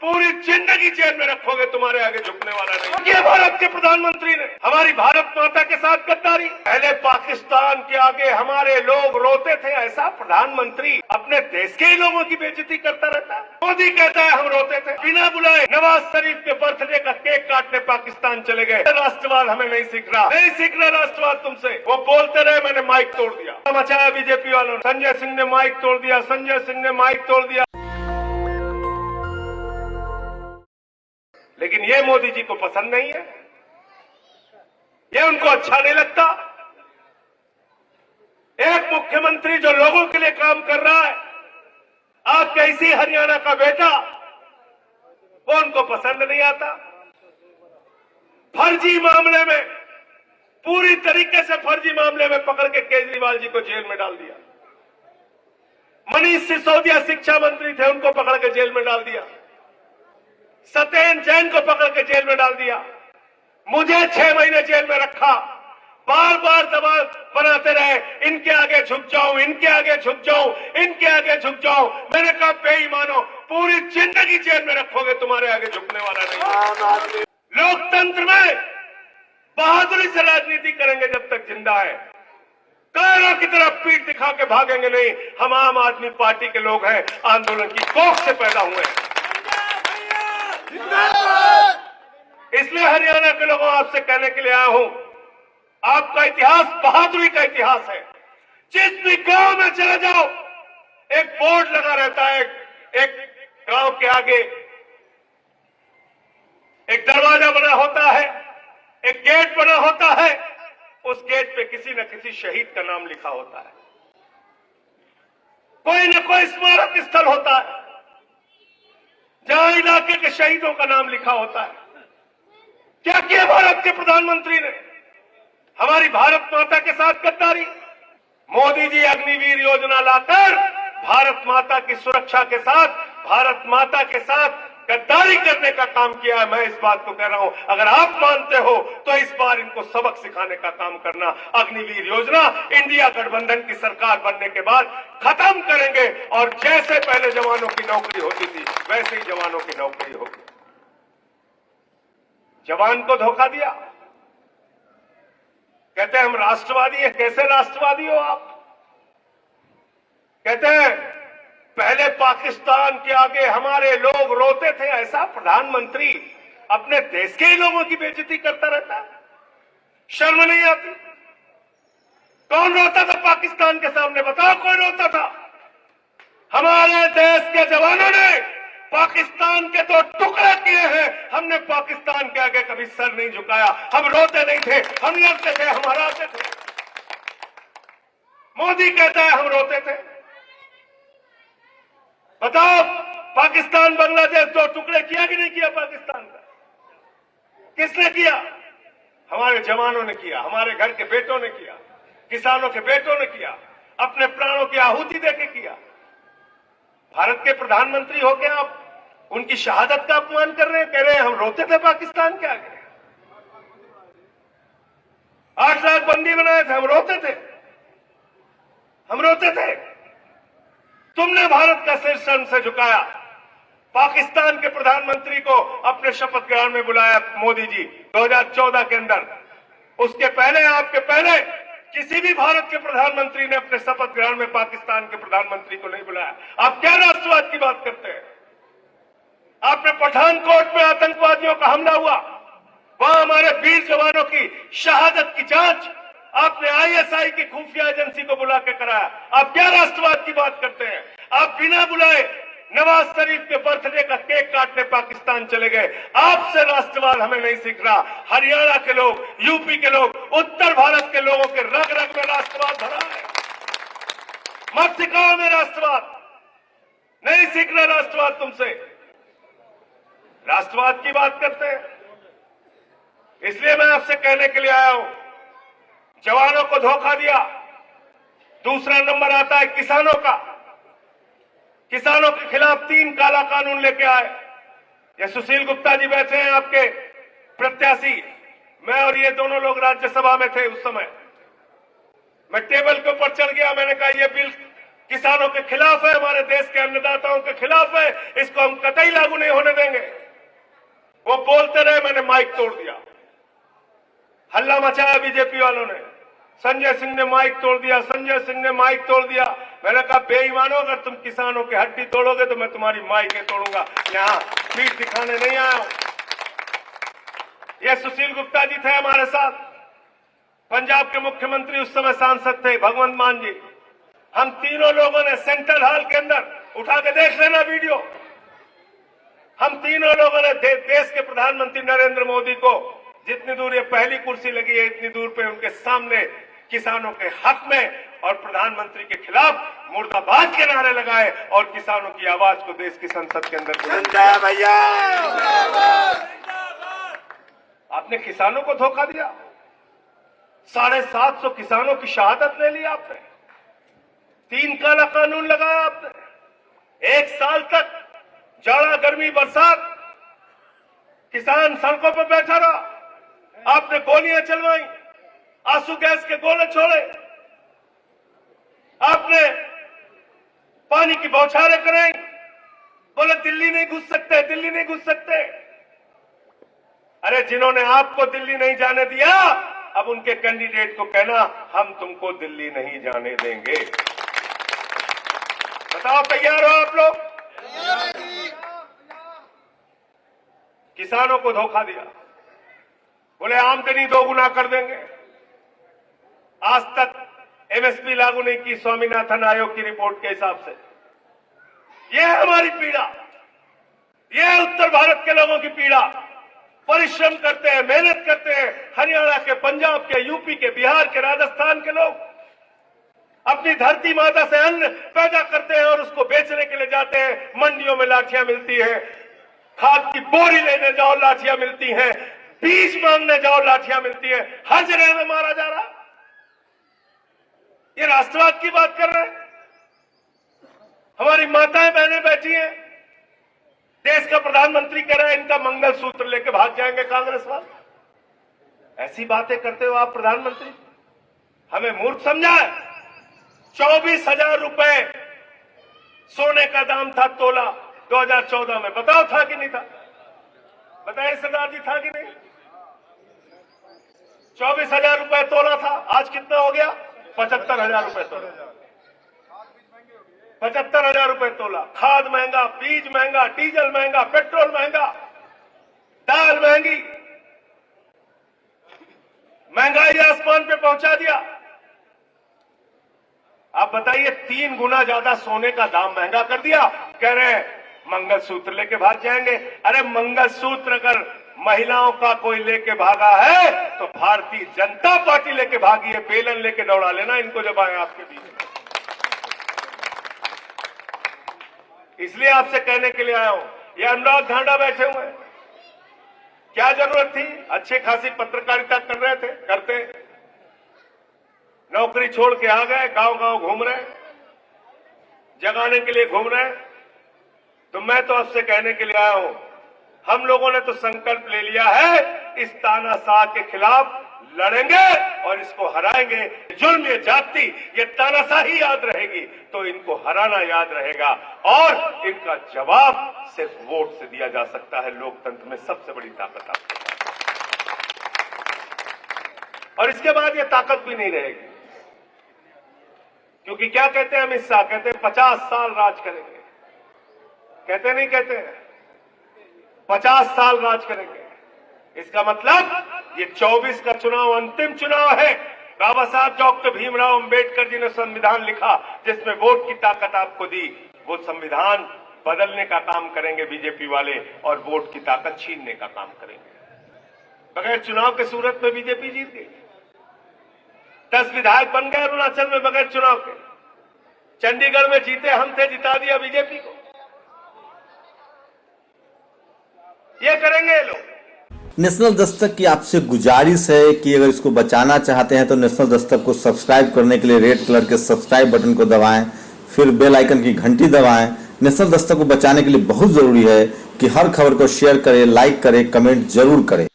पूरी जिंदगी जेल में रखोगे, तुम्हारे आगे झुकने वाला नहीं। ये भारत के प्रधानमंत्री ने हमारी भारत माता के साथ गद्दारी। पहले पाकिस्तान के आगे हमारे लोग रोते थे, ऐसा प्रधानमंत्री अपने देश के ही लोगों की बेइज्जती करता रहता है। मोदी कहता है हम रोते थे, बिना बुलाए नवाज शरीफ के बर्थडे का केक काटने पाकिस्तान चले गए। राष्ट्रवाद हमें नहीं सीख रहा राष्ट्रवाद तुमसे। वो बोलते रहे, मैंने माइक तोड़ दिया, मचाया बीजेपी वालों ने। संजय सिंह ने माइक तोड़ दिया, संजय सिंह ने माइक तोड़ दिया। लेकिन ये मोदी जी को पसंद नहीं है, ये उनको अच्छा नहीं लगता। एक मुख्यमंत्री जो लोगों के लिए काम कर रहा है, आप कैसी हरियाणा का बेटा, वो उनको पसंद नहीं आता। फर्जी मामले में, पूरी तरीके से फर्जी मामले में पकड़ के केजरीवाल जी को जेल में डाल दिया। मनीष सिसोदिया शिक्षा मंत्री थे, उनको पकड़ के जेल में डाल दिया। सत्येंद्र जैन को पकड़ के जेल में डाल दिया। मुझे 6 महीने जेल में रखा, बार बार दबाव बनाते रहे, इनके आगे झुक जाऊं, इनके आगे झुक जाऊं, इनके आगे झुक जाऊं। मैंने कहा बेईमानो, पूरी जिंदगी जेल में रखोगे, तुम्हारे आगे झुकने वाला नहीं। लोकतंत्र में बहादुरी से राजनीति करेंगे जब तक जिंदा है। कायरों की तरफ पीठ दिखा के भागेंगे नहीं। हम आम आदमी पार्टी के लोग हैं, आंदोलन की कोख से पैदा हुए हैं। इसलिए हरियाणा के लोगों आपसे कहने के लिए आया हूं, आपका इतिहास बहादुरी का इतिहास है। जिस भी गांव में चले जाओ, एक बोर्ड लगा रहता है, एक गांव के आगे एक दरवाजा बना होता है, एक गेट बना होता है, उस गेट पे किसी न किसी शहीद का नाम लिखा होता है। कोई न कोई स्मारक स्थल होता है जहां इलाके के शहीदों का नाम लिखा होता है। क्या किया भारत के प्रधानमंत्री ने? हमारी भारत माता के साथ गद्दारी। मोदी जी अग्निवीर योजना लाकर भारत माता की सुरक्षा के साथ, भारत माता के साथ गद्दारी करने का काम किया है। मैं इस बात को कह रहा हूं, अगर आप मानते हो तो इस बार इनको सबक सिखाने का काम करना। अग्निवीर योजना इंडिया गठबंधन की सरकार बनने के बाद खत्म करेंगे और जैसे पहले जवानों की नौकरी होती थी वैसे ही जवानों की नौकरी होगी। जवान को धोखा दिया, कहते हैं हम राष्ट्रवादी हैं। कैसे राष्ट्रवादी हो आप? कहते हैं पहले पाकिस्तान के आगे हमारे लोग रोते थे, ऐसा प्रधानमंत्री अपने देश के ही लोगों की बेइज्जती करता रहता है। शर्म नहीं आती? कौन रोता था पाकिस्तान के सामने? बताओ, कौन रोता था? हमारे देश के जवानों ने पाकिस्तान के 2 टुकड़े किए हैं। हमने पाकिस्तान के आगे कभी सर नहीं झुकाया। हम रोते नहीं थे, हम लड़ते थे, हम हराते थे। मोदी कहता है हम रोते थे। बताओ, पाकिस्तान बांग्लादेश 2 टुकड़े किया कि नहीं किया? पाकिस्तान का किसने किया? हमारे जवानों ने किया, हमारे घर के बेटों ने किया, किसानों के बेटों ने किया, अपने प्राणों की आहुति देके किया। भारत के प्रधानमंत्री होकर आप उनकी शहादत का अपमान कर रहे हैं, कह रहे हैं हम रोते थे पाकिस्तान के आगे। 8 लाख बंदी बनाए थे, हम रोते थे, हम रोते थे। तुमने भारत का सिर शर्म से झुकाया। पाकिस्तान के प्रधानमंत्री को अपने शपथ ग्रहण में बुलाया मोदी जी 2014 के अंदर। उसके पहले, आपके पहले किसी भी भारत के प्रधानमंत्री ने अपने शपथ ग्रहण में पाकिस्तान के प्रधानमंत्री को नहीं बुलाया। आप क्या राष्ट्रवाद की बात करते हैं? आपने पठानकोट में आतंकवादियों का हमला हुआ, वहां हमारे वीर जवानों की शहादत की जांच आपने आईएसआई की खुफिया एजेंसी को बुला के कराया। आप क्या राष्ट्रवाद की बात करते हैं? आप बिना बुलाए नवाज शरीफ के बर्थडे का केक काटने पाकिस्तान चले गए। आपसे राष्ट्रवाद हमें नहीं सीख रहा। हरियाणा के लोग, यूपी के लोग, उत्तर भारत के लोगों के रग रग में राष्ट्रवाद भरा है। मत सिखाओ में राष्ट्रवाद, नहीं सीखना राष्ट्रवाद तुमसे। राष्ट्रवाद की बात करते हैं। इसलिए मैं आपसे कहने के लिए आया हूं, जवानों को धोखा दिया। दूसरा नंबर आता है किसानों का। किसानों के खिलाफ 3 काला कानून लेके आए। ये सुशील गुप्ता जी बैठे हैं, आपके प्रत्याशी। मैं और ये दोनों लोग राज्यसभा में थे उस समय। मैं टेबल के ऊपर चढ़ गया, मैंने कहा ये बिल किसानों के खिलाफ है, हमारे देश के अन्नदाताओं के खिलाफ है, इसको हम कतई लागू नहीं होने देंगे। वो बोलते रहे, मैंने माइक तोड़ दिया, हल्ला मचाया बीजेपी वालों ने, संजय सिंह ने माइक तोड़ दिया, संजय सिंह ने माइक तोड़ दिया। मैंने कहा बेईमानो, अगर तुम किसानों की हड्डी तोड़ोगे तो मैं तुम्हारी माइकें तोड़ूंगा। यहां पीठ दिखाने नहीं आया हूं। ये सुशील गुप्ता जी थे हमारे साथ, पंजाब के मुख्यमंत्री उस समय सांसद थे भगवंत मान जी। हम तीनों लोगों ने सेंट्रल हॉल के अंदर, उठा के देख लेना वीडियो, हम तीनों लोगों ने देश के प्रधानमंत्री नरेंद्र मोदी को, जितनी दूर ये पहली कुर्सी लगी है इतनी दूर पे उनके सामने किसानों के हक में और प्रधानमंत्री के खिलाफ मुर्दाबाद के नारे लगाए और किसानों की आवाज को देश की संसद के अंदर बुलंद भैया। आपने किसानों को धोखा दिया, 750 किसानों की शहादत ले ली आपने, 3 काला कानून लगाया आपने, 1 साल तक जाड़ा गर्मी बरसात किसान सड़कों पर बैठा रहा, आपने गोलियां चलवाई, आंसू गैस के गोले छोड़े, आपने पानी की बौछारें कराई, बोले दिल्ली नहीं घुस सकते, दिल्ली नहीं घुस सकते। अरे जिन्होंने आपको दिल्ली नहीं जाने दिया, अब उनके कैंडिडेट को कहना हम तुमको दिल्ली नहीं जाने देंगे। बताओ तैयार हो आप लोग? किसानों को धोखा दिया, बोले आमदनी 2 गुना कर देंगे। आज तक एमएसपी लागू नहीं की स्वामीनाथन आयोग की रिपोर्ट के हिसाब से। यह है हमारी पीड़ा, यह है उत्तर भारत के लोगों की पीड़ा। परिश्रम करते हैं, मेहनत करते हैं, हरियाणा के, पंजाब के, यूपी के, बिहार के, राजस्थान के लोग अपनी धरती माता से अन्न पैदा करते हैं और उसको बेचने के लिए जाते हैं। मंडियों में लाठियां मिलती है, खाद की बोरी लेने जाओ लाठियां मिलती हैं, बीज मांगने जाओ लाठियां मिलती है, हर जगह में मारा जा रहा। ये राष्ट्रवाद की बात कर रहे हैं। हमारी माताएं बहनें बैठी हैं, देश का प्रधानमंत्री कह रहा है इनका मंगलसूत्र लेके भाग जाएंगे कांग्रेस वाले। ऐसी बातें करते हो आप प्रधानमंत्री, हमें मूर्ख समझा है। 24,000 रुपए सोने का दाम था तोला 2014 में, बताओ था कि नहीं था? बताइए सरदार जी, था कि नहीं? 24,000 रुपए तोला था, आज कितना हो गया? 75,000 रुपए तोला। 75,000 रुपए तोला। खाद महंगा, बीज महंगा, डीजल महंगा, पेट्रोल महंगा, दाल महंगी, महंगाई आसमान पे पहुंचा दिया। आप बताइए, 3 गुना ज्यादा सोने का दाम महंगा कर दिया, कह रहे हैं मंगलसूत्र लेके भाग जाएंगे। अरे मंगलसूत्र अगर महिलाओं का कोई लेके भागा है तो भारतीय जनता पार्टी लेके भागी है। बेलन लेके दौड़ा लेना इनको जब आए आपके बीच। इसलिए आपसे कहने के लिए आया हूं, ये अनुराग ढांडा बैठे हुए हैं, क्या जरूरत थी? अच्छी खासी पत्रकारिता कर रहे थे, करते, नौकरी छोड़ के आ गए, गांव गांव घूम रहे, जगाने के लिए घूम रहे। तो मैं तो आपसे कहने के लिए आया हूं, हम लोगों ने तो संकल्प ले लिया है, इस तानाशाह के खिलाफ लड़ेंगे और इसको हराएंगे। जुल्म, ये जाति, ये तानाशाही याद रहेगी तो इनको हराना याद रहेगा और इनका जवाब सिर्फ वोट से दिया जा सकता है। लोकतंत्र में सबसे बड़ी ताकत आपके पास। और इसके बाद ये ताकत भी नहीं रहेगी, क्योंकि क्या कहते हैं अमित शाह? कहते हैं 50 साल राज करेंगे। कहते नहीं कहते? 50 साल राज करेंगे। इसका मतलब ये 24 का चुनाव अंतिम चुनाव है। बाबा साहब डॉक्टर भीमराव अंबेडकर जी ने संविधान लिखा जिसमें वोट की ताकत आपको दी। वो संविधान बदलने का काम करेंगे बीजेपी वाले और वोट की ताकत छीनने का काम करेंगे। बगैर चुनाव के सूरत में बीजेपी जीत गई। 10 विधायक बन गए अरुणाचल में बगैर चुनाव के। चंडीगढ़ में जीते, हमसे जिता दिया बीजेपी को। ये करेंगे लोग। नेशनल दस्तक की आपसे गुजारिश है कि अगर इसको बचाना चाहते हैं तो नेशनल दस्तक को सब्सक्राइब करने के लिए रेड कलर के सब्सक्राइब बटन को दबाएं, फिर बेल आइकन की घंटी दबाएं। नेशनल दस्तक को बचाने के लिए बहुत जरूरी है कि हर खबर को शेयर करें, लाइक करें, कमेंट जरूर करें।